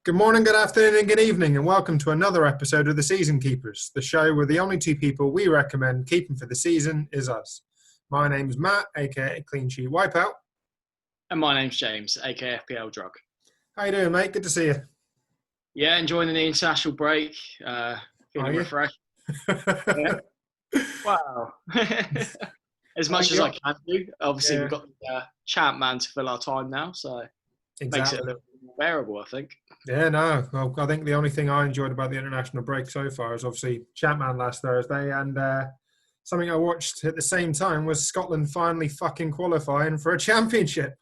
Good morning, good afternoon, and good evening, and welcome to another episode of The Season Keepers, the show where the only two people we recommend keeping for the season is us. My name's Matt, aka Clean Sheet Wipeout. And my name's James, aka FPL Drug. How you doing, mate? Good to see you. Yeah, enjoying the international break. Feeling refreshed. Yeah. Wow. As much as I can do. Obviously, we've got the ChampMan to fill our time now, so it makes it a little bit more bearable, I think. Yeah, no. Well, I think the only thing I enjoyed about the international break so far is obviously ChampMan last Thursday, and something I watched at the same time was Scotland finally fucking qualifying for a championship.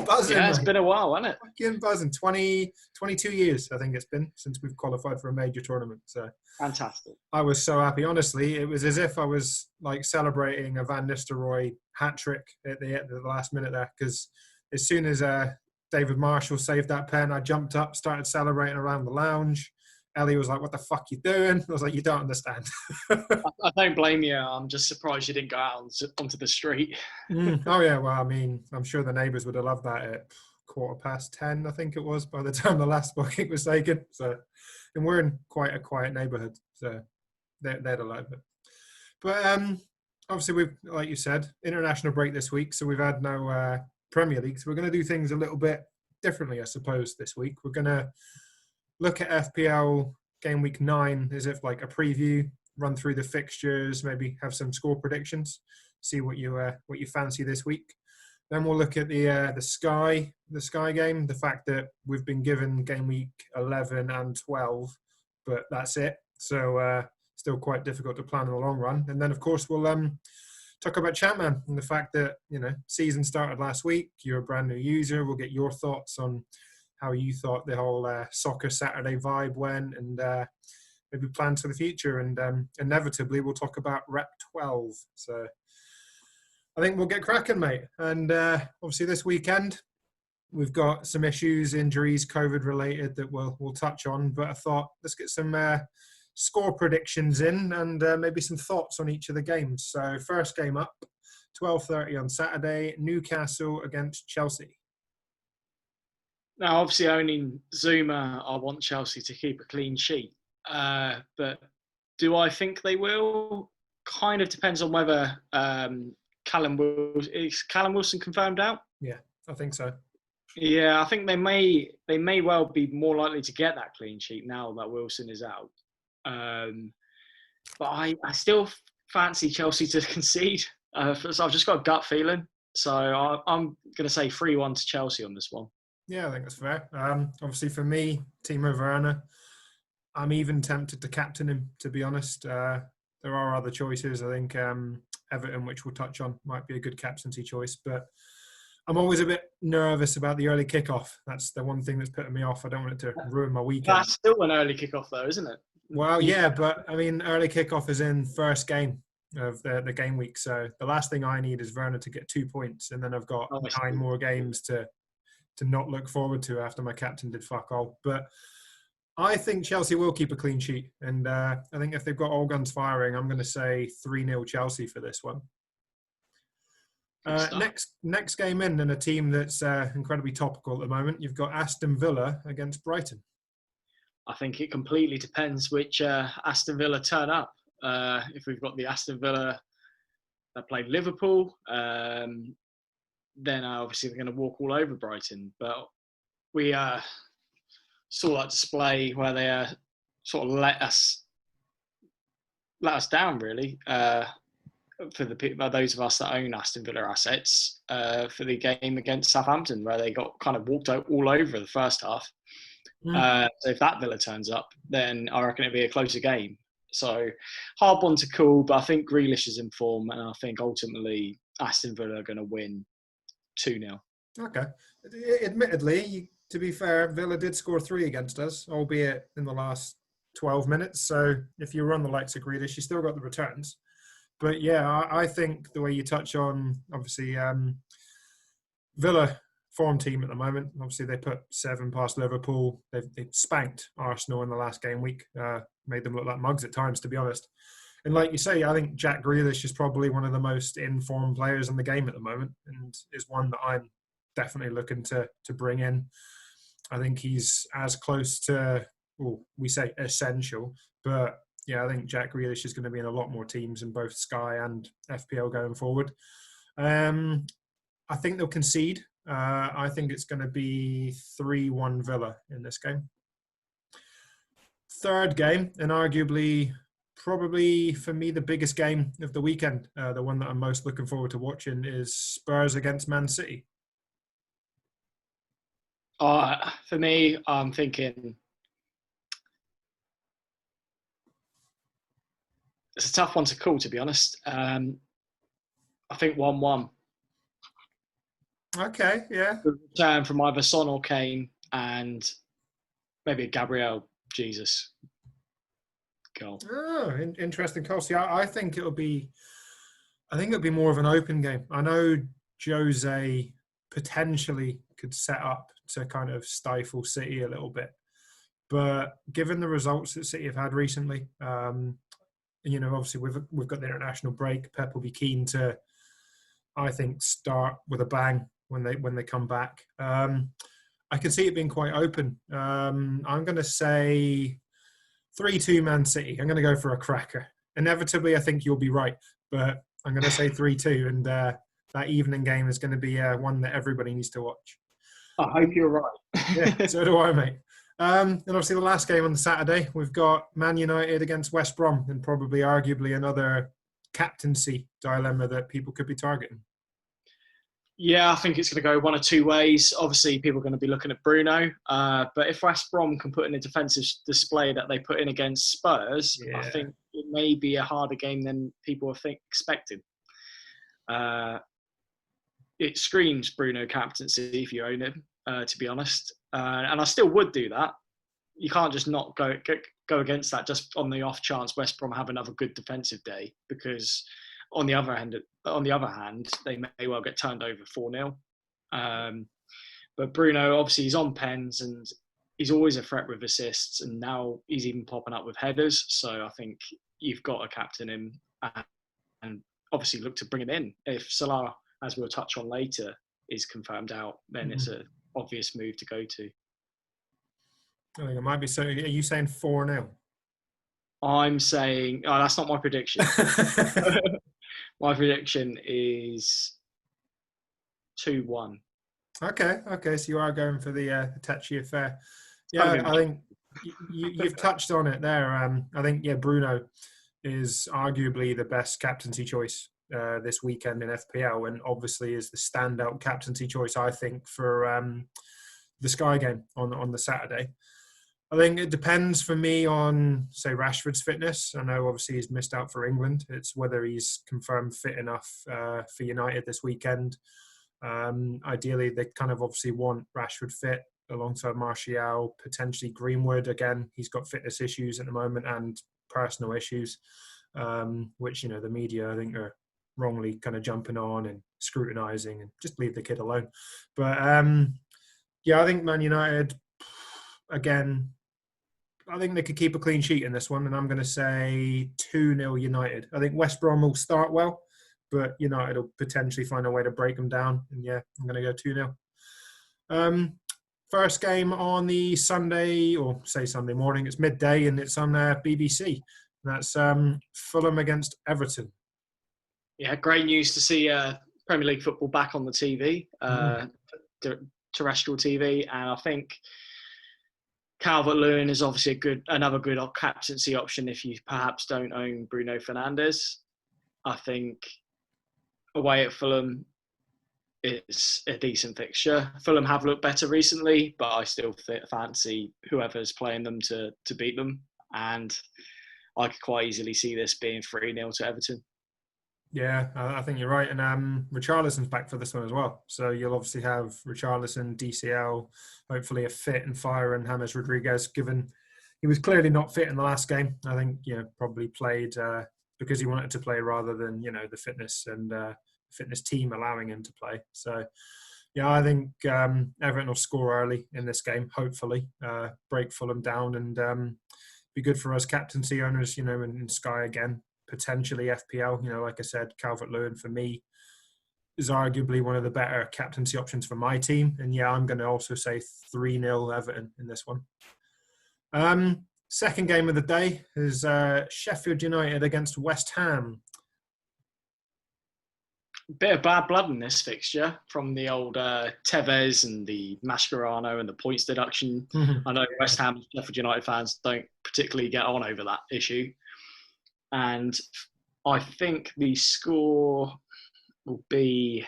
Buzzing, yeah, it's been a while, hasn't it? Fucking buzzing. 22 years, I think it's been, since we've qualified for a major tournament. So fantastic. I was so happy. Honestly, it was as if I was like celebrating a Van Nistelrooy hat trick at the last minute there, because as soon as David Marshall saved that pen, I jumped up, started celebrating around the lounge. Ellie was like, "What the fuck you doing?" I was like, "You don't understand." I don't blame you. I'm just surprised you didn't go out onto the street. Oh yeah, well, I mean, I'm sure the neighbours would have loved that at 10:15, I think it was, by the time the last booking was taken. So, and we're in quite a quiet neighbourhood, so they'd have loved it. But obviously, we've, like you said, international break this week, so we've had no Premier League. So we're going to do things a little bit differently, I suppose, this week. We're going to look at FPL game week 9 as if like a preview, run through the fixtures, maybe have some score predictions, see what you fancy this week. Then we'll look at the Sky game, the fact that we've been given game week 11 and 12, but that's it. So still quite difficult to plan in the long run. And then of course we'll talk about ChampMan and the fact that, you know, season started last week. You're a brand new user. We'll get your thoughts on how you thought the whole Soccer Saturday vibe went, and maybe plans for the future. And inevitably, we'll talk about Rep 12. So I think we'll get cracking, mate. And obviously this weekend, we've got some issues, injuries, COVID-related that we'll touch on. But I thought, let's get some score predictions in and maybe some thoughts on each of the games. So first game up, 12:30 on Saturday, Newcastle against Chelsea. Now, obviously, owning Zuma, I want Chelsea to keep a clean sheet. But do I think they will? Kind of depends on whether Callum Wilson confirmed out? Yeah, I think so. Yeah, I think they may well be more likely to get that clean sheet now that Wilson is out. But I still fancy Chelsea to concede. So I've just got a gut feeling. So I'm going to say 3-1 to Chelsea on this one. Yeah, I think that's fair. Obviously, for me, Timo Werner, I'm even tempted to captain him, to be honest. There are other choices. I think Everton, which we'll touch on, might be a good captaincy choice. But I'm always a bit nervous about the early kickoff. That's the one thing that's putting me off. I don't want it to ruin my weekend. That's still an early kickoff, though, isn't it? Well, yeah, but I mean, early kickoff is in first game of the game week. So the last thing I need is Werner to get 2 points. And then I've got 9 more games to not look forward to after my captain did fuck all. But I think Chelsea will keep a clean sheet. And I think if they've got all guns firing, I'm going to say 3-0 Chelsea for this one. Next game in, and a team that's incredibly topical at the moment, you've got Aston Villa against Brighton. I think it completely depends which Aston Villa turn up. If we've got the Aston Villa that played Liverpool, then obviously they're going to walk all over Brighton. But we saw that display where they sort of let us down, really, for those of us that own Aston Villa assets, for the game against Southampton, where they got kind of walked out all over the first half. So if that Villa turns up, then I reckon it'll be a closer game. So hard one to call, but I think Grealish is in form, and I think ultimately Aston Villa are going to win 2-0. Okay. Admittedly, to be fair, Villa did score 3 against us, albeit in the last 12 minutes. So if you run the likes of Grealish, you still got the returns. But yeah, I think the way you touch on, obviously, Villa form team at the moment. Obviously, they put 7 past Liverpool. They've spanked Arsenal in the last game week, made them look like mugs at times, to be honest. And like you say, I think Jack Grealish is probably one of the most in-form players in the game at the moment, and is one that I'm definitely looking to bring in. I think he's as close to, well, we say essential, but yeah, I think Jack Grealish is going to be in a lot more teams in both Sky and FPL going forward. I think they'll concede. I think it's going to be 3-1 Villa in this game. Third game, and arguably, probably for me, the biggest game of the weekend, the one that I'm most looking forward to watching, is Spurs against Man City. For me, I'm thinking it's a tough one to call, to be honest. I think 1-1. Okay, yeah. Return from either Son or Kane, and maybe a Gabriel Jesus goal. Oh, interesting call. See, I think it'll be more of an open game. I know Jose potentially could set up to kind of stifle City a little bit, but given the results that City have had recently, obviously we've got the international break. Pep will be keen to, I think, start with a bang when they come back. I can see it being quite open. I'm going to say 3-2 Man City. I'm going to go for a cracker. Inevitably, I think you'll be right, but I'm going to say 3-2, and that evening game is going to be one that everybody needs to watch. I hope you're right. Yeah, so do I, mate. And obviously the last game on the Saturday, we've got Man United against West Brom, and probably arguably another captaincy dilemma that people could be targeting. Yeah, I think it's going to go one of two ways. Obviously, people are going to be looking at Bruno. But if West Brom can put in a defensive display that they put in against Spurs, yeah, I think it may be a harder game than people expected. It screams Bruno captaincy if you own him, to be honest. And I still would do that. You can't just not go against that just on the off chance West Brom have another good defensive day, because on the other hand, they may well get turned over 4-0. But Bruno, obviously, he's on pens and he's always a threat with assists, and now he's even popping up with headers. So I think you've got to captain him and obviously look to bring him in. If Salah, as we'll touch on later, is confirmed out, then it's an obvious move to go to. I think it might be. So are you saying 4-0? I'm saying, that's not my prediction. My prediction is 2-1. Okay. So you are going for the touchy affair. Yeah, I think you've touched on it there. I think, Bruno is arguably the best captaincy choice this weekend in FPL, and obviously is the standout captaincy choice, I think, for the Sky game on the Saturday. I think it depends for me on, say, Rashford's fitness. I know obviously he's missed out for England. It's whether he's confirmed fit enough for United this weekend. Ideally, they kind of obviously want Rashford fit alongside Martial, potentially Greenwood. Again, he's got fitness issues at the moment and personal issues, which, the media, I think, are wrongly kind of jumping on and scrutinising, and just leave the kid alone. But, I think Man United, again, I think they could keep a clean sheet in this one, and I'm going to say 2-0 United. I think West Brom will start well, but United will potentially find a way to break them down. And I'm going to go 2-0. First game on the Sunday, or say Sunday morning, it's midday, and it's on BBC. That's Fulham against Everton. Yeah, great news to see Premier League football back on the TV, terrestrial TV, and I think Calvert-Lewin is obviously another good captaincy option if you perhaps don't own Bruno Fernandes. I think away at Fulham, it's a decent fixture. Fulham have looked better recently, but I still fancy whoever's playing them to beat them. And I could quite easily see this being 3-0 to Everton. Yeah, I think you're right. And Richarlison's back for this one as well. So you'll obviously have Richarlison, DCL, hopefully a fit and fire, and James Rodriguez, given he was clearly not fit in the last game. I think, probably played because he wanted to play rather than, the fitness and fitness team allowing him to play. So, I think Everton will score early in this game, hopefully, break Fulham down, and be good for us captaincy owners, in Sky again. Potentially FPL, like I said, Calvert-Lewin for me is arguably one of the better captaincy options for my team. And yeah, I'm going to also say 3-0 Everton in this one. Second game of the day is Sheffield United against West Ham. Bit of bad blood in this fixture from the old Tevez and the Mascherano and the points deduction. I know West Ham and Sheffield United fans don't particularly get on over that issue. And I think the score will be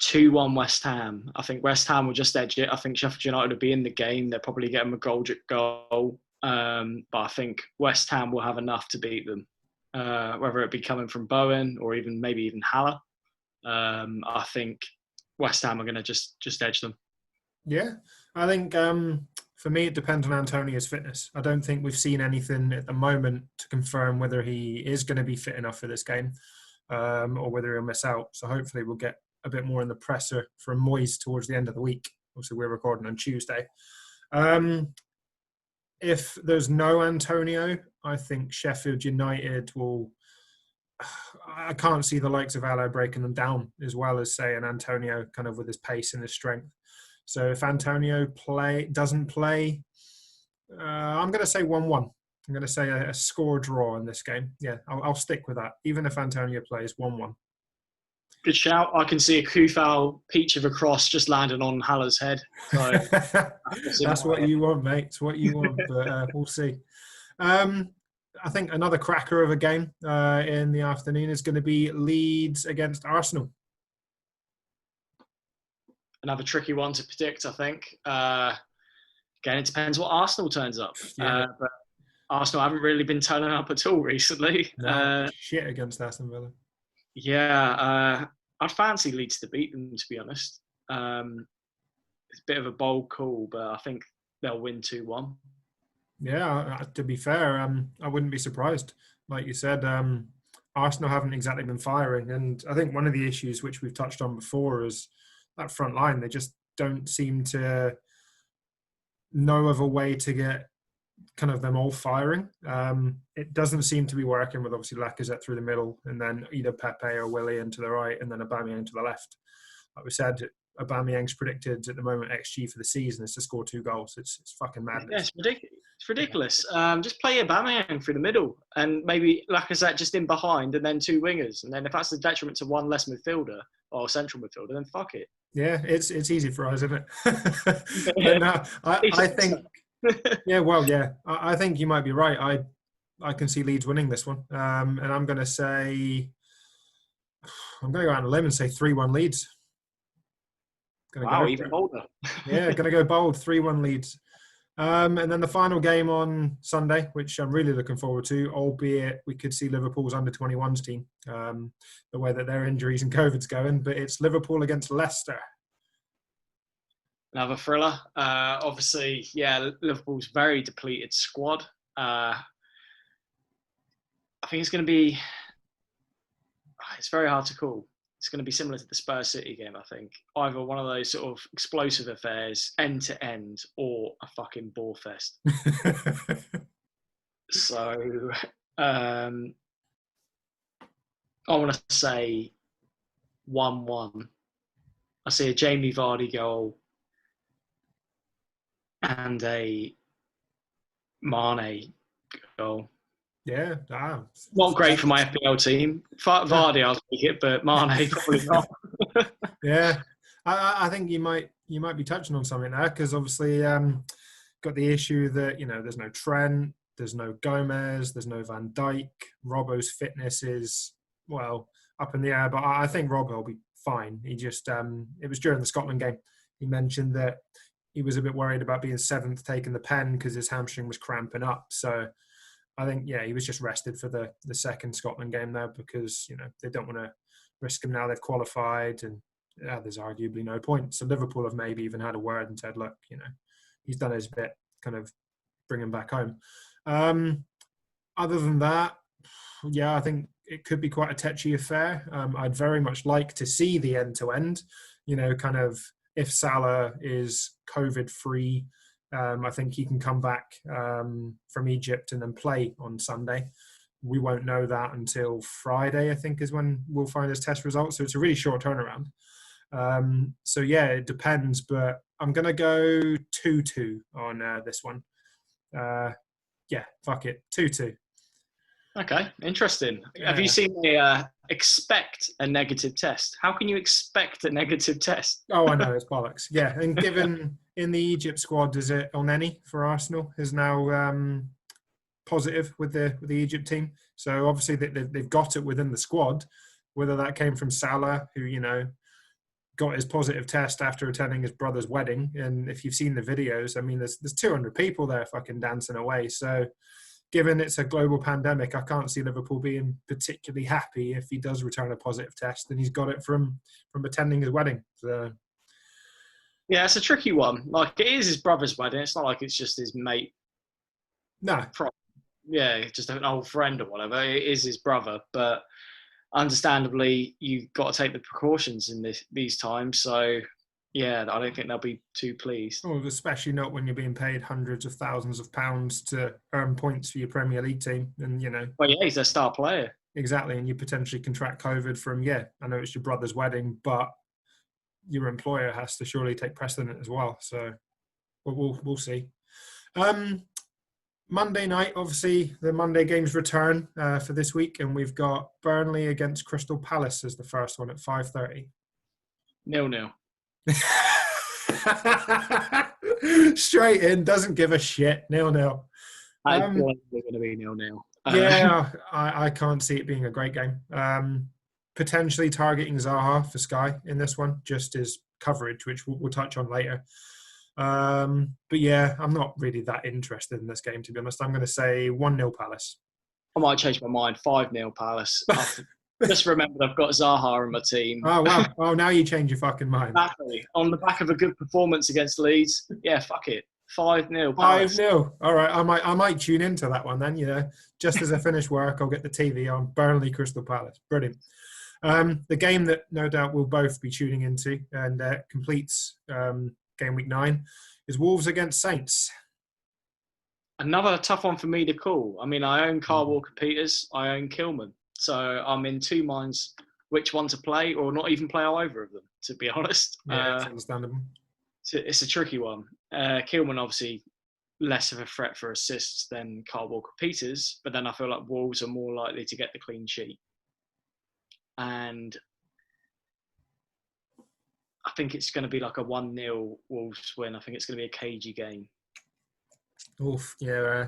2-1 West Ham. I think West Ham will just edge it. I think Sheffield United will be in the game. They'll probably get them a goal. But I think West Ham will have enough to beat them, whether it be coming from Bowen or maybe even Haller. I think West Ham are going to just edge them. Yeah, I think for me it depends on Antonio's fitness. I don't think we've seen anything at the moment to confirm whether he is going to be fit enough for this game or whether he'll miss out. So hopefully we'll get a bit more in the presser from Moyes towards the end of the week. Obviously, we're recording on Tuesday. If there's no Antonio, I think Sheffield United will... I can't see the likes of Allo breaking them down as well as, say, an Antonio kind of with his pace and his strength. So if Antonio doesn't play, I'm going to say 1-1. I'm going to say a score draw in this game. Yeah, I'll stick with that. Even if Antonio plays 1-1. Good shout. I can see a Kufal peach of a cross just landing on Haller's head. So that's what you want, mate. It's what you want, but we'll see. I think another cracker of a game in the afternoon is going to be Leeds against Arsenal. Another tricky one to predict, I think. Again, it depends what Arsenal turns up. Yeah. But Arsenal haven't really been turning up at all recently. No, shit against Aston Villa. Yeah, I'd fancy Leeds to beat them, to be honest. It's a bit of a bold call, but I think they'll win 2-1. Yeah, to be fair, I wouldn't be surprised. Like you said, Arsenal haven't exactly been firing. And I think one of the issues which we've touched on before is that front line. They just don't seem to know of a way to get kind of them all firing. It doesn't seem to be working with obviously Lacazette through the middle and then either Pepe or Willian to the right and then Aubameyang to the left. Like we said, Aubameyang's predicted at the moment XG for the season is to score 2 goals. It's fucking madness. Yeah, it's ridiculous. Just play Aubameyang through the middle and maybe Lacazette just in behind and then 2 wingers. And then if that's the detriment to one less midfielder or central midfielder, then fuck it. Yeah, it's easy for us, isn't it? But no, I think... Yeah, well, yeah. I think you might be right. I can see Leeds winning this one. And I'm going to go out on a limb and say 3-1 Leeds. Wow, even bolder. Yeah, going to go bold, 3-1 Leeds. And then the final game on Sunday, which I'm really looking forward to, albeit we could see Liverpool's under-21s team, the way that their injuries and COVID's going, but it's Liverpool against Leicester. Another thriller. Obviously, yeah, Liverpool's very depleted squad. I think it's going to be... It's very hard to call. It's going to be similar to the Spurs City game, I think. Either one of those sort of explosive affairs, end to end, or a fucking ball fest. So, I want to say 1-1. I see a Jamie Vardy goal and a Mane goal. Yeah. Not great for my FPL team. Vardy, I'll take it, but Mane probably not. Yeah. I think you might be touching on something there because obviously got the issue that, there's no Trent, there's no Gomez, there's no Van Dijk. Robbo's fitness is, well, up in the air, but I think Robbo will be fine. He just, it was during the Scotland game. He mentioned that he was a bit worried about being 7th taking the pen because his hamstring was cramping up. So I think, yeah, he was just rested for the second Scotland game there because, they don't want to risk him now. They've qualified and there's arguably no point. So Liverpool have maybe even had a word and said, look, he's done his bit, kind of bring him back home. Other than that, yeah, I think it could be quite a tetchy affair. I'd very much like to see the end-to-end, kind of if Salah is COVID-free, I think he can come back from Egypt and then play on Sunday. we won't know that until Friday, I think, is when we'll find his test results. So it's a really short turnaround. So yeah, it depends, but I'm going to go 2-2 on this one. Yeah, fuck it, 2-2. Okay, interesting. Have you seen the expect a negative test? How can you expect a negative test? Oh, I know, it's bollocks. Yeah, and given in the Egypt squad, is it Elneny for Arsenal is now positive with the Egypt team. So obviously they've got it within the squad. Whether that came from Salah, who got his positive test after attending his brother's wedding, and if you've seen the videos, I mean, there's 200 people there fucking dancing away. So given it's a global pandemic, I can't see Liverpool being particularly happy if he does return a positive test, and he's got it from attending his wedding. So yeah, it's a tricky one. Like, it is his brother's wedding. It's not like it's just his mate. no. Yeah, just an old friend or whatever. It is his brother, but understandably, you've got to take the precautions in these times. So, yeah, I don't think they'll be too pleased. Well, especially not when you're being paid hundreds of thousands of pounds to earn points for your Premier League team, and Well, yeah, he's their star player. Exactly, and you potentially contract COVID from, I know it's your brother's wedding, but your employer has to surely take precedent as well. So we'll see. Monday night, obviously, the Monday games return for this week, and we've got Burnley against Crystal Palace as the first one at 5:30. 0-0. Straight in, doesn't give a shit. 0-0. I feel like they're going to be 0-0. Yeah, I can't see it being a great game. Potentially targeting Zaha for Sky in this one, just as coverage, which we'll touch on later. But yeah, I'm not really that interested in this game, to be honest. I'm going to say 1-0 Palace. I might change my mind. 5-0 Palace. Just remembered I've got Zaha in my team. Oh, wow. Oh, now you change your fucking mind. Exactly. On the back of a good performance against Leeds. Yeah, fuck it. 5-0 Palace. 5-0. All right. I might tune into that one then, Just as I finish work, I'll get the TV on. Burnley Crystal Palace. Brilliant. The game that no doubt we'll both be tuning into and completes game week 9 is Wolves against Saints. Another tough one for me to call. I mean, I own Kyle Walker-Peters. I own Kilman. So I'm in two minds which one to play or not even play either of them, to be honest. Yeah, it's understandable. It's a tricky one. Kilman, obviously, less of a threat for assists than Kyle Walker-Peters, but then I feel like Wolves are more likely to get the clean sheet. And I think it's going to be like a 1-0 Wolves win. I think it's going to be a cagey game. Oof, yeah,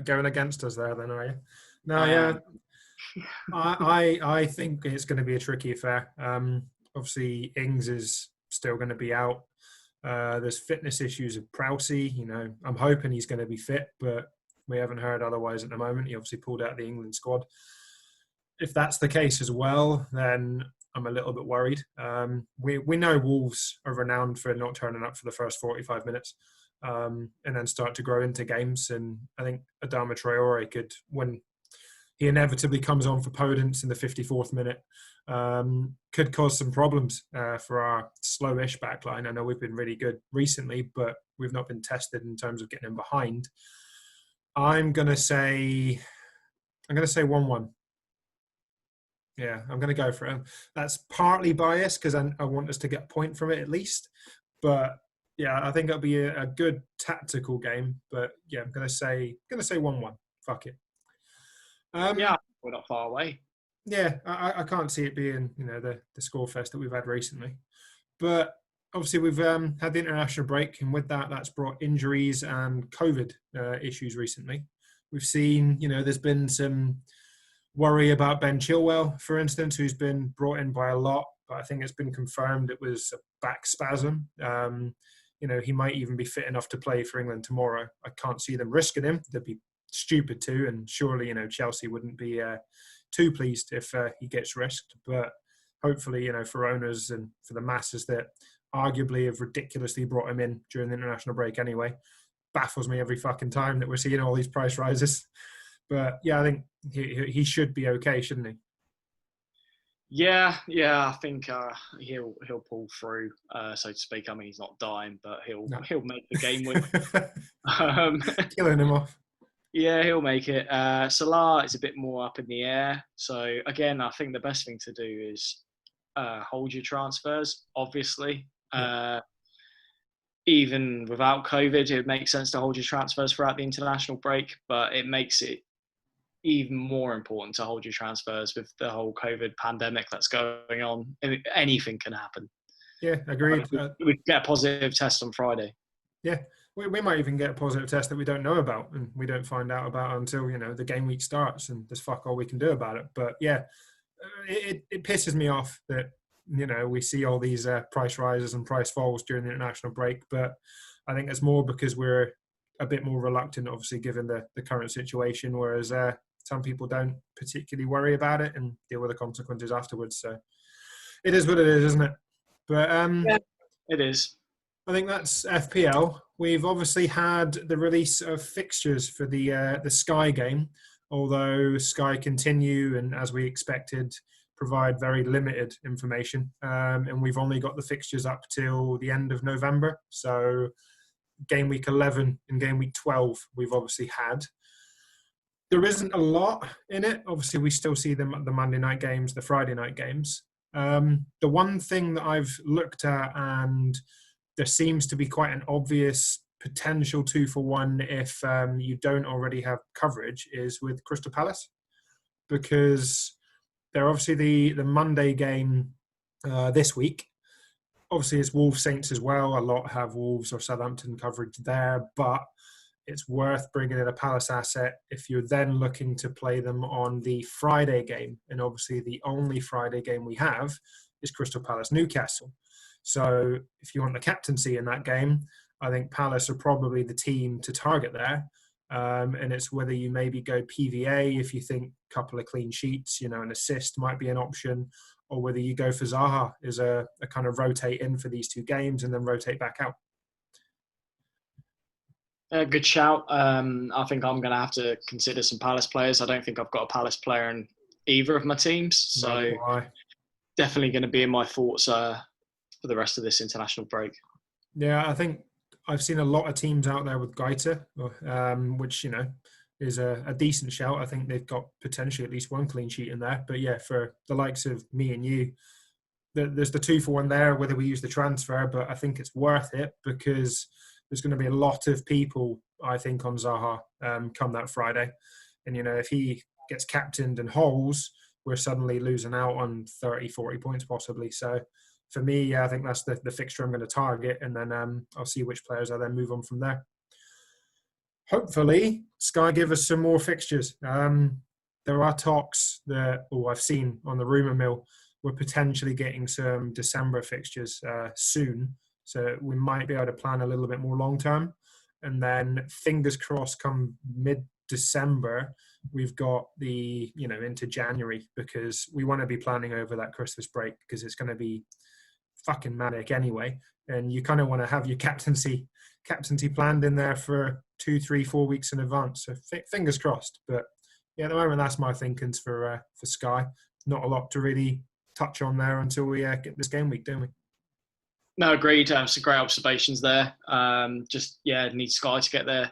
going against us there then, are you? No, yeah. I think it's going to be a tricky affair. Obviously, Ings is still going to be out. There's fitness issues of Prowsey. I'm hoping he's going to be fit, but we haven't heard otherwise at the moment. He obviously pulled out the England squad. If that's the case as well, then I'm a little bit worried. We know Wolves are renowned for not turning up for the first 45 minutes and then start to grow into games. And I think Adama Traore could, when he inevitably comes on for Podence in the 54th minute, could cause some problems for our slowish backline. I know we've been really good recently, but we've not been tested in terms of getting in behind. I'm going to say 1-1. Yeah, I'm going to go for it. That's partly biased because I want us to get a point from it at least. But yeah, I think it'll be a good tactical game. But yeah, I'm going to say 1-1. Fuck it. Yeah, we're not far away. Yeah, I can't see it being the score fest that we've had recently. But obviously we've had the international break, and with that, that's brought injuries and COVID issues recently. We've seen there's been some worry about Ben Chilwell, for instance, who's been brought in by a lot, but I think it's been confirmed it was a back spasm. He might even be fit enough to play for England tomorrow. I can't see them risking him. They'd be stupid to, and surely, Chelsea wouldn't be too pleased if he gets risked. But hopefully, for owners and for the masses that arguably have ridiculously brought him in during the international break anyway, baffles me every fucking time that we're seeing all these price rises. But yeah, I think he should be okay, shouldn't he? Yeah, I think he'll pull through, so to speak. I mean, he's not dying, but he'll make the game win. Killing him off. Yeah, he'll make it. Salah is a bit more up in the air. So again, I think the best thing to do is hold your transfers. Obviously, Yeah. even without COVID, it would make sense to hold your transfers throughout the international break. But it makes it even more important to hold your transfers with the whole COVID pandemic that's going on. Anything can happen. Yeah, agreed. We get a positive test on Friday. Yeah, we might even get a positive test that we don't know about, and we don't find out about until the game week starts, and there's fuck all we can do about it. But yeah, it pisses me off that we see all these price rises and price falls during the international break. But I think it's more because we're a bit more reluctant, obviously, given the current situation, whereas some people don't particularly worry about it and deal with the consequences afterwards. So it is what it is, isn't it? But yeah, it is. I think that's FPL. We've obviously had the release of fixtures for the Sky game, although Sky continue and, as we expected, provide very limited information. And we've only got the fixtures up till the end of November. So game week 11 and game week 12 we've obviously had. There isn't a lot in it. Obviously, we still see the Monday night games, the Friday night games. The one thing that I've looked at, and there seems to be quite an obvious potential 2-for-1 if you don't already have coverage, is with Crystal Palace, because they're obviously the Monday game this week. Obviously, it's Wolves Saints as well. A lot have Wolves or Southampton coverage there, but it's worth bringing in a Palace asset if you're then looking to play them on the Friday game. And obviously, the only Friday game we have is Crystal Palace Newcastle. So if you want the captaincy in that game, I think Palace are probably the team to target there. And it's whether you maybe go PVA if you think a couple of clean sheets, an assist might be an option, or whether you go for Zaha as a kind of rotate in for these two games and then rotate back out. Good shout. I think I'm going to have to consider some Palace players. I don't think I've got a Palace player in either of my teams. So definitely going to be in my thoughts for the rest of this international break. Yeah, I think I've seen a lot of teams out there with Gaita, which, is a decent shout. I think they've got potentially at least one clean sheet in there. But yeah, for the likes of me and you, there's the 2-for-1 there, whether we use the transfer, but I think it's worth it because there's going to be a lot of people, I think, on Zaha come that Friday. And, if he gets captained and holes, we're suddenly losing out on 30, 40 points possibly. So for me, yeah, I think that's the fixture I'm going to target. And then I'll see which players I then move on from there. Hopefully, Sky give us some more fixtures. There are talks that, I've seen on the rumour mill, we're potentially getting some December fixtures soon. So we might be able to plan a little bit more long term. And then fingers crossed come mid-December, we've got the, into January, because we want to be planning over that Christmas break because it's going to be fucking manic anyway. And you kind of want to have your captaincy planned in there for 2, 3, 4 weeks in advance. So fingers crossed. But yeah, at the moment, that's my thinkings for Sky. Not a lot to really touch on there until we get this game week, don't we? No, agreed. Some great observations there. Need Sky to get their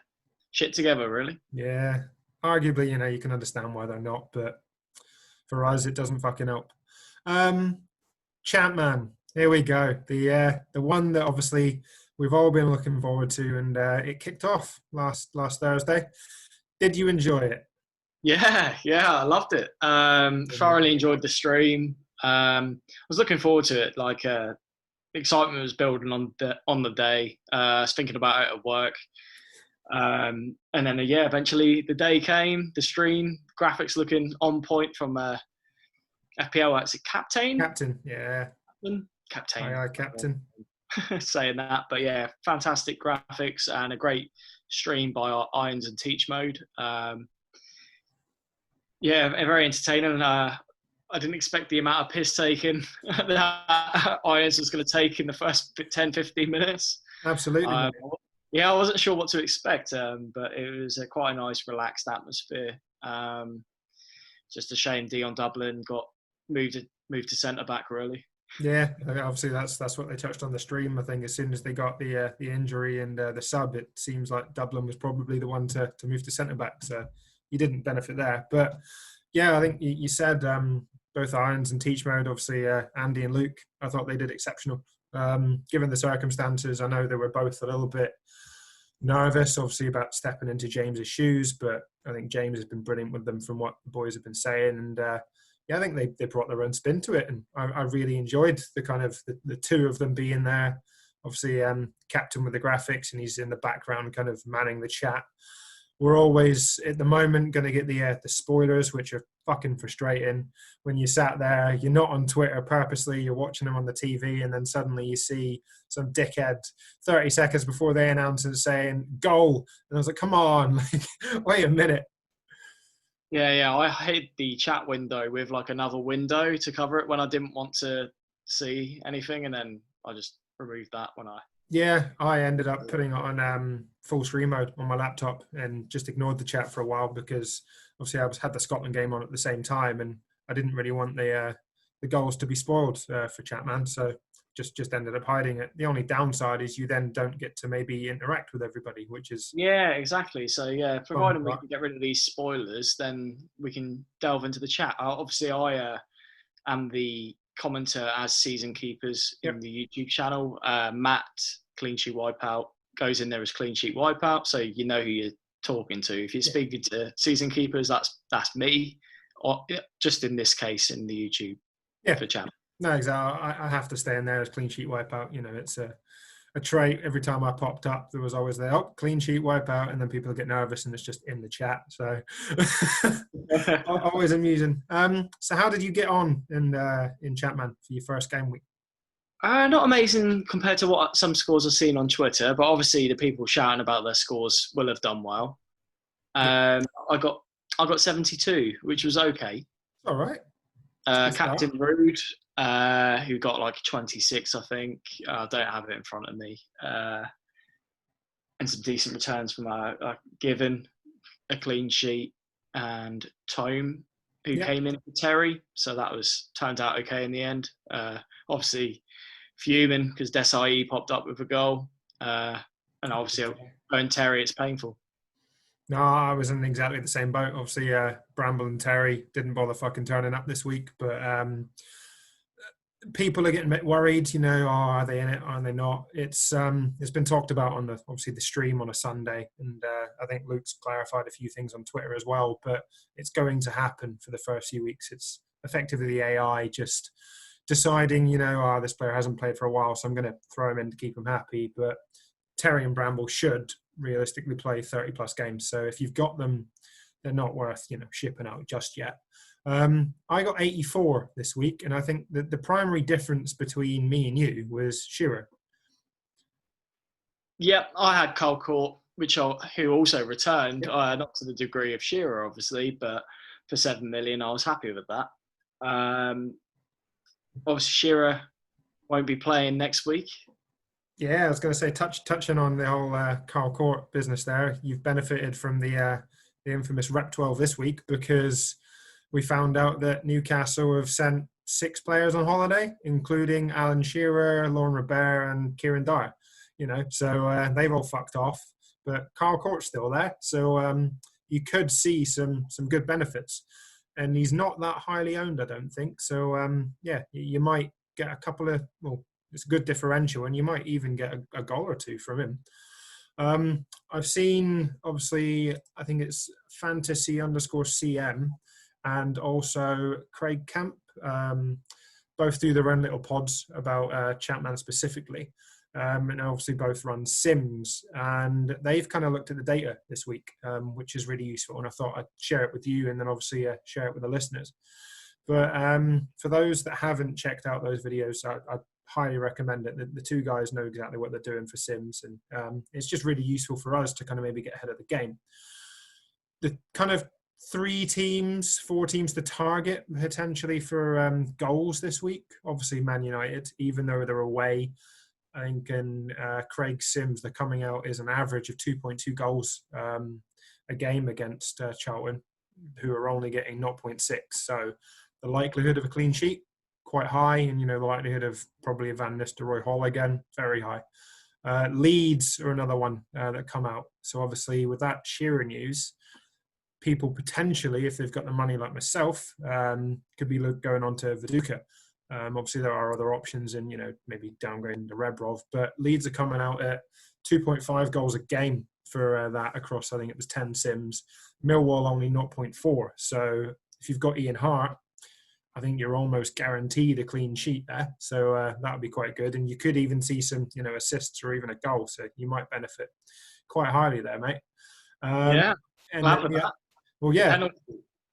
shit together, really. Yeah. Arguably, you can understand why they're not, but for us, it doesn't fucking help. ChampMan, here we go. The one that obviously we've all been looking forward to, and it kicked off last Thursday. Did you enjoy it? Yeah, I loved it. Thoroughly enjoyed the stream. I was looking forward to it. Like, excitement was building on the day. I was thinking about it at work. And then, eventually the day came, the stream, graphics looking on point from FPL. Is it Captain? Captain, yeah. Captain. Aye, Captain. Saying that, but yeah, fantastic graphics and a great stream by our Irons and Teach mode. Very entertaining. I didn't expect the amount of piss taken that Irons was going to take in the first 10, 15 minutes. Absolutely. I wasn't sure what to expect, but it was quite a nice, relaxed atmosphere. Just a shame Dion Dublin got moved to centre back, really. Yeah, obviously that's what they touched on the stream. I think as soon as they got the injury and the sub, it seems like Dublin was probably the one to move to centre back. So you didn't benefit there. But yeah, I think you said both Irons and Teach Mode, obviously Andy and Luke, I thought they did exceptional. Given the circumstances, I know they were both a little bit nervous, obviously, about stepping into James's shoes, but I think James has been brilliant with them from what the boys have been saying. And yeah, I think they brought their own spin to it. And I really enjoyed the kind of the two of them being there. Obviously, Captain with the graphics, and he's in the background kind of manning the chat. We're always, at the moment, going to get the spoilers, which are fucking frustrating. When you sat there, you're not on Twitter purposely, you're watching them on the TV, and then suddenly you see some dickhead 30 seconds before they announce it saying, goal. And I was like, come on, like, wait a minute. Yeah. I hid the chat window with like another window to cover it when I didn't want to see anything, and then I just removed that when I. Yeah, I ended up putting it on full screen mode on my laptop and just ignored the chat for a while because obviously I had the Scotland game on at the same time, and I didn't really want the goals to be spoiled for Chatman, so just ended up hiding it. The only downside is you then don't get to maybe interact with everybody, which is Exactly. So yeah, providing we can get rid of these spoilers, then we can delve into the chat. Obviously, I am the commenter as season keepers in the YouTube channel. Matt, clean sheet wipeout, goes in there as clean sheet wipeout, so you know who you're talking to. If you're speaking to season keepers, that's me, or just in this case in the YouTube for channel. No, exactly. I have to stay in there as clean sheet wipeout. You know, it's a trait. Every time I popped up, there was always there, clean sheet wipeout, and then people get nervous and it's just in the chat. So always amusing. So how did you get on in ChampMan for your first game week? Not amazing compared to what some scores I've seen on Twitter, but obviously the people shouting about their scores will have done well. I got 72, which was okay. All right. Captain Rude, who got like 26, I think. I don't have it in front of me. And some decent returns from Given, a clean sheet, and Tome, who came in for Terry. So that turned out okay in the end. Obviously, fuming because Desai popped up with a goal. And obviously, going Terry, it's painful. No, I was in exactly the same boat. Obviously, Bramble and Terry didn't bother fucking turning up this week, but people are getting a bit worried. You know, are they in it? Are they not? It's been talked about on obviously the stream on a Sunday, and I think Luke's clarified a few things on Twitter as well. But it's going to happen for the first few weeks. It's effectively the AI just deciding, you know, this player hasn't played for a while, so I'm going to throw him in to keep him happy. But Terry and Bramble should realistically play 30 plus games. So if you've got them, they're not worth, you know, shipping out just yet. I got 84 this week, and I think that the primary difference between me and you was Shearer. Yep, I had Cole Court, who also returned, not to the degree of Shearer, obviously, but for 7 million, I was happy with that. Obviously, Shearer won't be playing next week. Yeah, I was going to say, touching on the whole Carl Court business there, you've benefited from the infamous Rep 12 this week because we found out that Newcastle have sent 6 players on holiday, including Alan Shearer, Lauren Robert, and Kieran Dyer. You know, so they've all fucked off, but Carl Court's still there, so you could see some good benefits. And he's not that highly owned, I don't think. So yeah, you might get a couple of it's a good differential, and you might even get a goal or two from him. I've seen, obviously, I think it's fantasy_CM and also Craig Camp, both do their own little pods about ChampMan specifically. And obviously both run Sims, and they've kind of looked at the data this week, which is really useful. And I thought I'd share it with you, and then obviously share it with the listeners. But for those that haven't checked out those videos, I highly recommend it. The two guys know exactly what they're doing for Sims, and it's just really useful for us to kind of maybe get ahead of the game. The kind of 4 teams to target potentially for goals this week. Obviously, Man United, even though they're away, I think in Craig Sims, the coming out is an average of 2.2 goals a game against Charlton, who are only getting 0.6. So the likelihood of a clean sheet, quite high, and the likelihood of probably a Van Nistelrooy haul again, very high. Leeds are another one that come out. So obviously with that Shearer news, people potentially, if they've got the money like myself, could be going on to Viduka. Obviously there are other options in, maybe downgrading to Rebrov, but Leeds are coming out at 2.5 goals a game for that across, I think it was 10 sims. Millwall only 0.4. So if you've got Ian Hart, I think you're almost guaranteed a clean sheet there. So that would be quite good. And you could even see some, assists or even a goal. So you might benefit quite highly there, mate. Yeah, glad with that. Well, yeah. Penalty.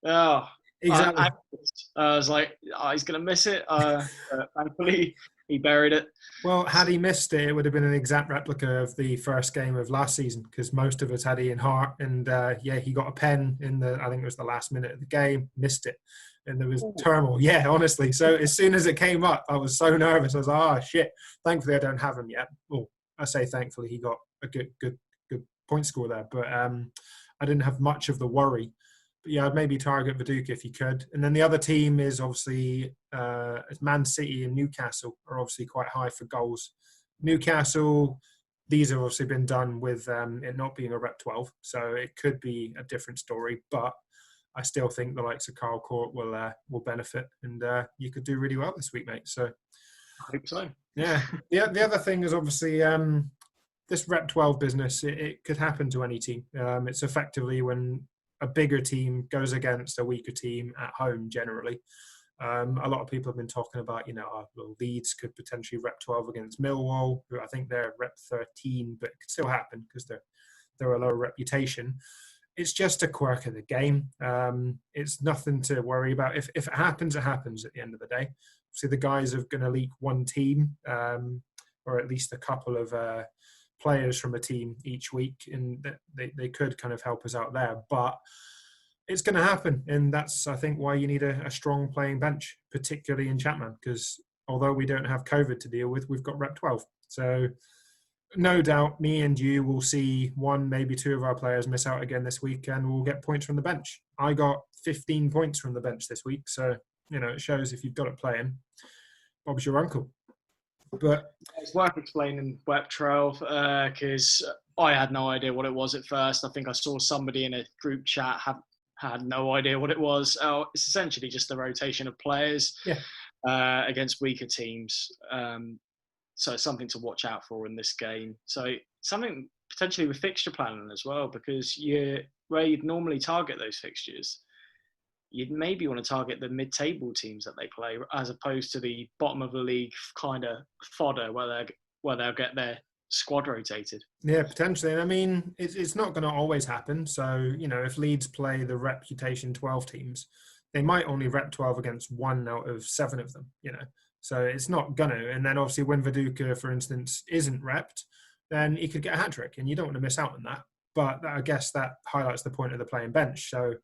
Oh, exactly. I was like, he's going to miss it. Thankfully, he buried it. Well, had he missed it, it would have been an exact replica of the first game of last season, because most of us had Ian Hart, and he got a pen in I think it was the last minute of the game, missed it, and there was turmoil. Yeah, honestly. So as soon as it came up, I was so nervous. I was like, oh shit. Thankfully, I don't have him yet. Well, I say thankfully, he got a good point score there, but I didn't have much of the worry. But yeah, I'd maybe target Viduka if you could. And then the other team is obviously Man City and Newcastle are obviously quite high for goals. Newcastle, these have obviously been done with it not being a Rep 12, so it could be a different story. But I still think the likes of Carl Court will benefit, and you could do really well this week, mate. So I hope so. Yeah. The other thing is obviously this Rep 12 business. It could happen to any team. It's effectively when a bigger team goes against a weaker team at home generally. A lot of people have been talking about, Leeds could potentially Rep 12 against Millwall, who I think they're Rep 13, but it could still happen because they're a lower reputation. It's just a quirk of the game. It's nothing to worry about. If it happens, it happens at the end of the day. So the guys are going to leak one team, or at least a couple of players from a team each week, and they could kind of help us out there. But it's going to happen, and that's, I think, why you need a strong playing bench, particularly in ChampMan, because although we don't have COVID to deal with, we've got Rep 12. So no doubt me and you will see one, maybe two of our players miss out again this week, and we'll get points from the bench. I got 15 points from the bench this week, so it shows if you've got it playing, Bob's your uncle. But it's worth explaining Rep 12 because I had no idea what it was at first. I think I saw somebody in a group chat had no idea what it was. It's essentially just the rotation of players against weaker teams. So it's something to watch out for in this game. So something potentially with fixture planning as well, because where you'd normally target those fixtures, you'd maybe want to target the mid-table teams that they play, as opposed to the bottom of the league kind of fodder where they'll get their squad rotated. Yeah, potentially. And I mean, it's not going to always happen. So, if Leeds play the reputation 12 teams, they might only Rep 12 against 1 out of 7 of them, So it's not going to. And then obviously when Viduka, for instance, isn't repped, then he could get a hat-trick, and you don't want to miss out on that. But I guess that highlights the point of the playing bench. So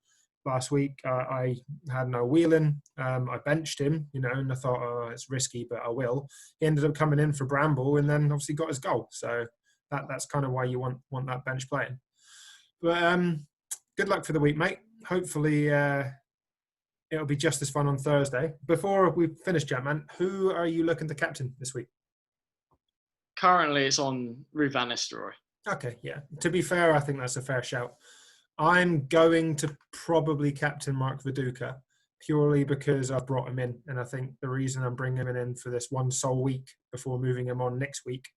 last week, I had no Whelan. I benched him, and I thought, oh, it's risky, but I will. He ended up coming in for Bramble, and then obviously got his goal. So that's kind of why you want that bench playing. But good luck for the week, mate. Hopefully it'll be just as fun on Thursday. Before we finish, ChampMan, who are you looking to captain this week? Currently, it's on Van Nistelrooy. Okay, yeah. To be fair, I think that's a fair shout. I'm going to probably captain Mark Viduka purely because I've brought him in. And I think the reason I'm bringing him in for this one sole week before moving him on next week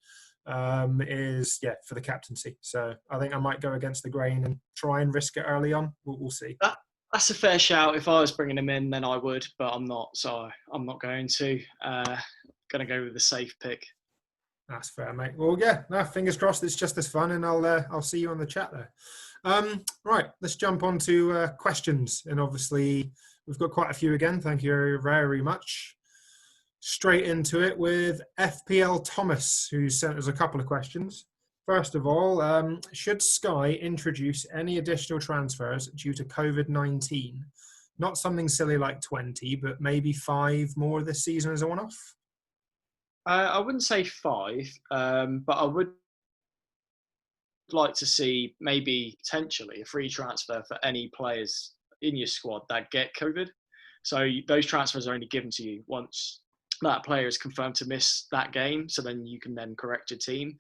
is, for the captaincy. So I think I might go against the grain and try and risk it early on. We'll see. That's a fair shout. If I was bringing him in, then I would, but I'm not. So I'm not going to. Going to go with the safe pick. That's fair, mate. Well, fingers crossed it's just as fun, and I'll see you on the chat there. Right, let's jump on to questions. And obviously, we've got quite a few again. Thank you very much. Straight into it with FPL Thomas, who sent us a couple of questions. First of all, should Sky introduce any additional transfers due to COVID-19? Not something silly like 20, but maybe 5 more this season as a one-off? I wouldn't say 5, but I would like to see maybe potentially a free transfer for any players in your squad that get COVID. So those transfers are only given to you once that player is confirmed to miss that game. So then you can then correct your team.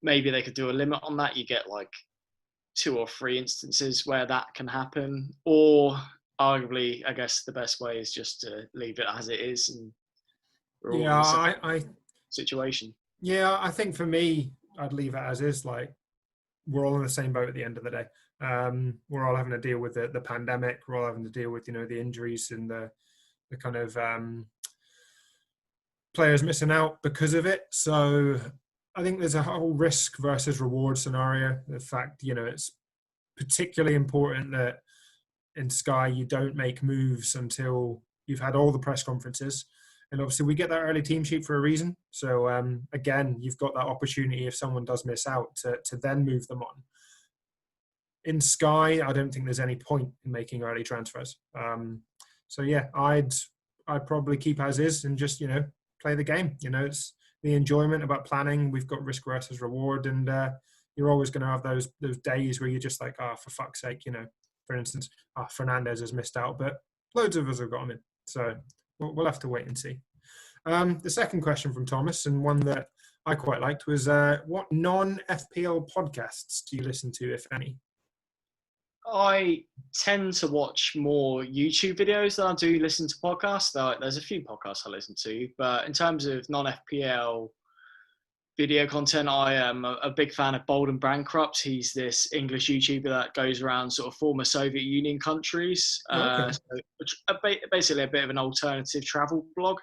Maybe they could do a limit on that. You get like 2 or 3 instances where that can happen. Or arguably, I guess the best way is just to leave it as it is, and we're all in the same situation. Yeah, I think for me, I'd leave it as is. Like, we're all in the same boat at the end of the day. We're all having to deal with the pandemic. We're all having to deal with, the injuries and the kind of players missing out because of it. So I think there's a whole risk versus reward scenario. The fact, it's particularly important that in Sky you don't make moves until you've had all the press conferences. And obviously we get that early team sheet for a reason. So again, you've got that opportunity if someone does miss out to then move them on. In Sky, I don't think there's any point in making early transfers. So yeah, I'd probably keep as is and just, play the game. It's the enjoyment about planning. We've got risk versus reward, and you're always going to have those days where you're just like, for fuck's sake, for instance, Fernandez has missed out, but loads of us have got him in. So we'll have to wait and see. The second question from Thomas, and one that I quite liked, was what non-FPL podcasts do you listen to, if any? I tend to watch more YouTube videos than I do listen to podcasts. There's a few podcasts I listen to, but in terms of non-FPL video content, I am a big fan of Bold and Bankrupt. He's this English YouTuber that goes around sort of former Soviet Union countries. Okay. So basically a bit of an alternative travel blog.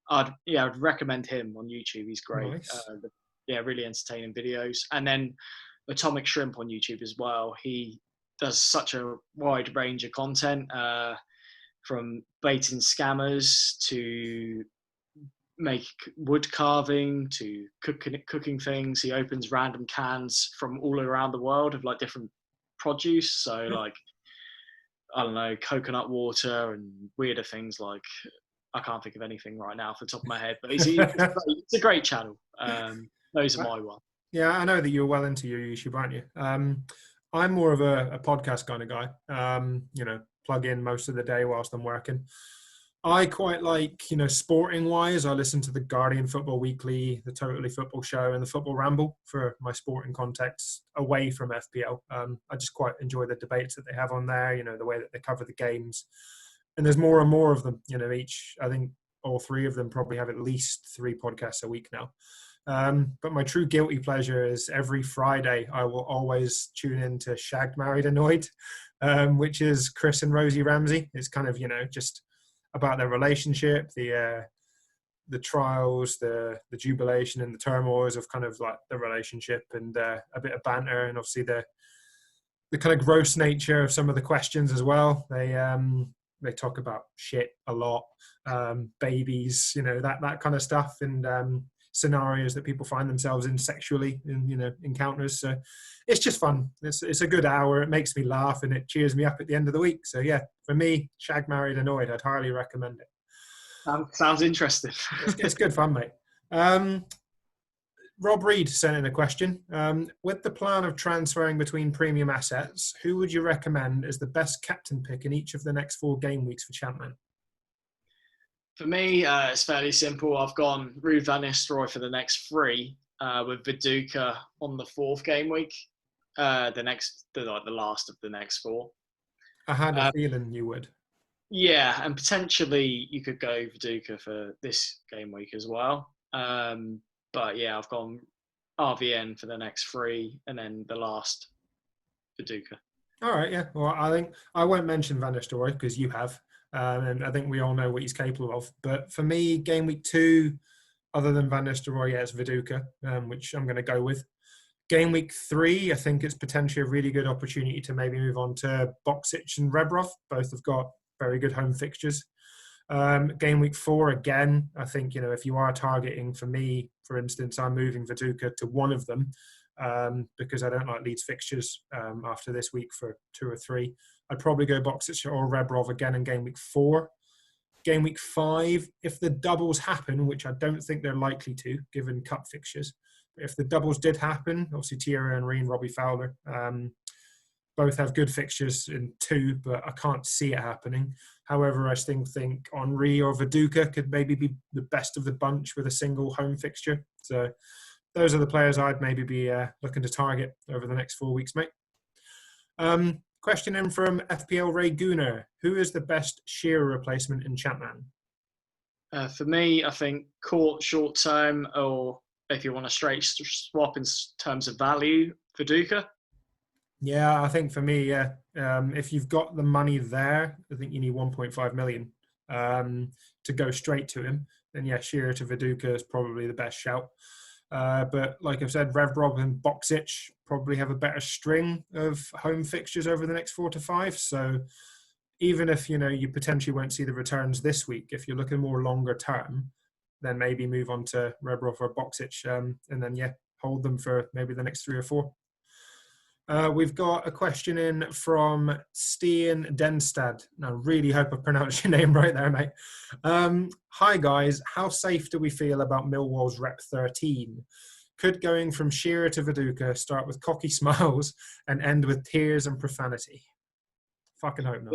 I'd recommend him on YouTube. He's great. Nice. Really entertaining videos. And then Atomic Shrimp on YouTube as well. He does such a wide range of content, from baiting scammers to make wood carving to cooking things. He opens random cans from all around the world of like different produce. So like, I don't know, coconut water and weirder things like, I can't think of anything right now off the top of my head, but it's a great channel. Those are my ones. Yeah, I know that you're well into your YouTube, aren't you? I'm more of a podcast kind of guy. Plug in most of the day whilst I'm working. I quite like, sporting wise, I listen to the Guardian Football Weekly, the Totally Football Show, and the Football Ramble for my sporting context away from FPL. I just quite enjoy the debates that they have on there, the way that they cover the games. And there's more and more of them, I think all 3 of them probably have at least 3 podcasts a week now. But my true guilty pleasure is every Friday I will always tune in to Shagged, Married, Annoyed, which is Chris and Rosie Ramsey. It's kind of, just about their relationship, the trials, the jubilation and the turmoils of kind of like the relationship, and a bit of banter, and obviously the kind of gross nature of some of the questions as well. They talk about shit a lot, babies, that kind of stuff, and scenarios that people find themselves in sexually in, encounters. So it's just fun. It's a good hour. It makes me laugh and it cheers me up at the end of the week. So yeah, for me, Shag, Married, Annoyed, I'd highly recommend it. Sounds interesting. It's good fun, mate. Rob Reed sent in a question. With the plan of transferring between premium assets, who would you recommend as the best captain pick in each of the next 4 game weeks for ChampMan? For me, it's fairly simple. I've gone Ruud van Nistelrooy for the next 3, with Viduka on the 4th game week, the last of the next 4. I had a feeling you would. Yeah, and potentially you could go Viduka for this game week as well. But yeah, I've gone RVN for the next 3, and then the last Viduka. All right, yeah. Well, I think I won't mention Van Nistelrooy because you have. And I think we all know what he's capable of. But for me, game week 2, other than Van Nistelrooy, it's Viduka, which I'm going to go with. Game week 3, I think it's potentially a really good opportunity to maybe move on to Boksic and Rebrov. Both have got very good home fixtures. Game week 4, again, I think, if you are targeting, for me, for instance, I'm moving Viduka to one of them because I don't like Leeds fixtures after this week for 2 or 3. I'd probably go Boksic or Rebrov again in game week 4. Game week 5, if the doubles happen, which I don't think they're likely to, given cup fixtures, but if the doubles did happen, obviously Thierry Henry and Robbie Fowler, both have good fixtures in 2, but I can't see it happening. However, I still think Henry or Viduka could maybe be the best of the bunch with a single home fixture. So those are the players I'd maybe be looking to target over the next 4 weeks, mate. Question in from FPL Ray Gooner. Who is the best Shearer replacement in ChampMan? For me, I think Court short term, or if you want a straight swap in terms of value, Viduka. Yeah, I think for me, if you've got the money there, I think you need 1.5 million to go straight to him. Then yeah, Shearer to Viduka is probably the best shout. But like I've said, Revrov and Boxic probably have a better string of home fixtures over the next 4 to 5. So even if, you potentially won't see the returns this week, if you're looking more longer term, then maybe move on to Revrov or Boxic and then, hold them for maybe the next 3 or 4. We've got a question in from Stian Denstad. I really hope I pronounced your name right there, mate. Hi, guys. How safe do we feel about Millwall's rep 13? Could going from Shearer to Viduka start with cocky smiles and end with tears and profanity? Fucking hope not.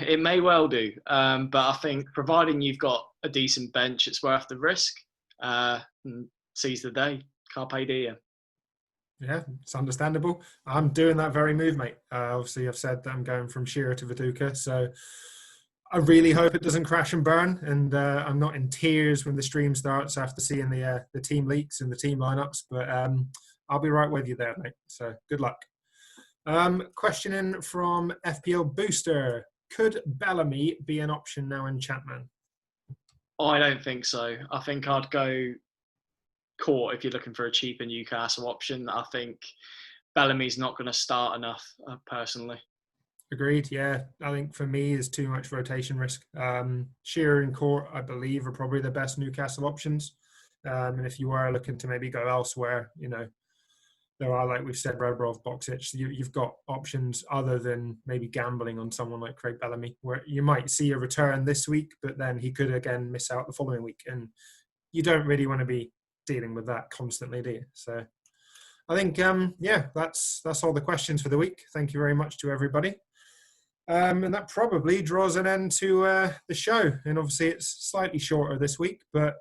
It may well do, but I think providing you've got a decent bench, it's worth the risk. Seize the day. Carpe diem. Yeah, it's understandable. I'm doing that very move, mate. Obviously, I've said that I'm going from Shearer to Viduka, so I really hope it doesn't crash and burn, and I'm not in tears when the stream starts after seeing the team leaks and the team lineups, but I'll be right with you there, mate. So good luck. Question in from FPL Booster. Could Bellamy be an option now in ChampMan? I don't think so. I think I'd go Court if you're looking for a cheaper Newcastle option. I think Bellamy's not going to start enough, personally. Agreed, yeah. I think for me, there's too much rotation risk. Shearer and Court, I believe, are probably the best Newcastle options. And if you are looking to maybe go elsewhere, there are, like we've said, Rebrov, Boxic. You've got options other than maybe gambling on someone like Craig Bellamy, where you might see a return this week, but then he could again miss out the following week. And you don't really want to be dealing with that constantly, do you? So I think, that's all the questions for the week. Thank you very much to everybody. And that probably draws an end to the show. And obviously it's slightly shorter this week, but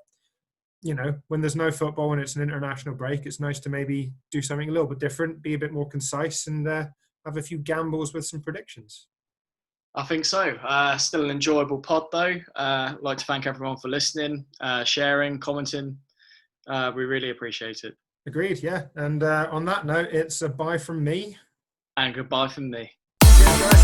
when there's no football and it's an international break, it's nice to maybe do something a little bit different, be a bit more concise, and have a few gambles with some predictions. I think so. Still an enjoyable pod, though. I'd like to thank everyone for listening, sharing, commenting. We really appreciate it. Agreed, yeah. And on that note, it's a bye from me. And goodbye from me. Cheers, guys.